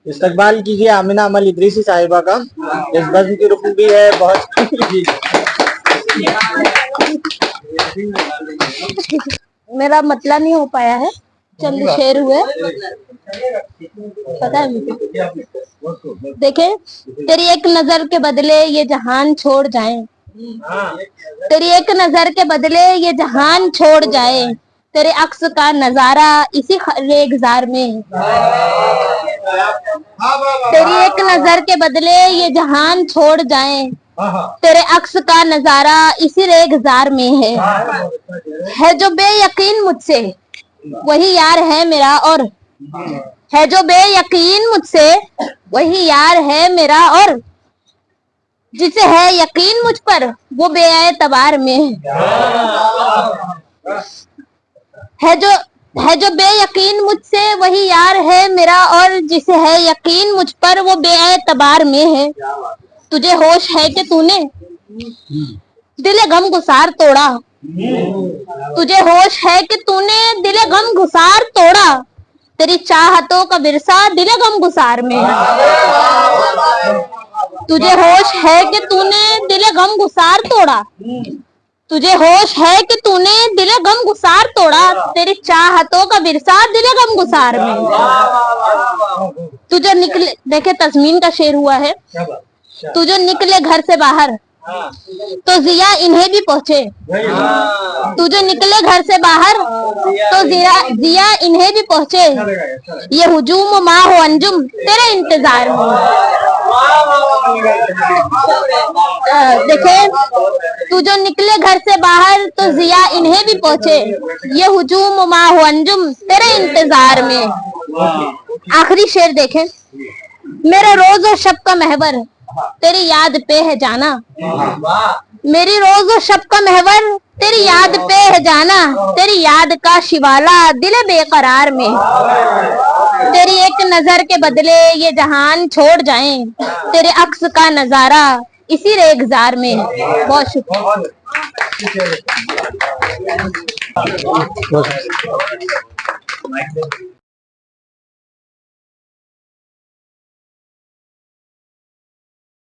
इस्तकबाल कीजिए आमिना अमल इदरीसी साहिबा का। इस बज़्म की रुकन भी है बहुत। मेरा मतला नहीं हो पाया है, चंद शेर हुए, पता है मुझे। देखे, तेरी एक नजर के बदले ये जहान छोड़ जाए, तेरी एक नजर के बदले ये जहान छोड़ जाए, तेरे अक्स का नजारा इसी रेगजार में। तेरी एक नजर के बदले ये जहान छोड़ जाए, तेरे अक्स का नजारा इसी रेगजार में है जो बेयकीन मुझसे वही यार है मेरा, और है जो बेयकीन मुझसे वही यार है मेरा, और जिसे है यकीन मुझ पर वो बेएतबार में है जो बेयकीन मुझसे वही यार है मेरा, और जिसे है यकीन मुझ पर वो बेएतबार में है। तुझे होश है कि तूने दिले गम गुसार तोड़ा, तुझे होश है कि तूने दिले गम गुसार तोड़ा, तेरी चाहतों का विरसा दिले गम गुसार में है। तुझे होश है कि तूने दिले गम गुसार तोड़ा, तुझे होश है कि तूने दिले गम गुसार तोड़ा, तेरी चाहतों का विरसा दिले गम गुसार में। तुझे निकले, देखे तस्मीन का शेर हुआ है, तुझे निकले घर से बाहर तो जिया इन्हें भी पहुंचे, तुझे निकले घर से बाहर तो जिया इन्हें भी पहुंचे, ये हुजूम माँ हो अंजुम तेरे इंतजार में। देखे, तू जो निकले घर से बाहर तो जिया इन्हें भी पहुंचे, ये हुजूम माँ हो अंजुम तेरे इंतजार में। आखिरी शेर देखें, मेरे रोज और शब का महवर तेरी याद पे है जाना, मेरी रोज और शब का महवर तेरी याद पे है जाना, तेरी याद का शिवाला दिल बेकरार में। तेरी एक नजर के बदले ये जहान छोड़ जाएं, तेरे अक्स का नजारा इसी रेगजार में। बहुत शुक्रिया।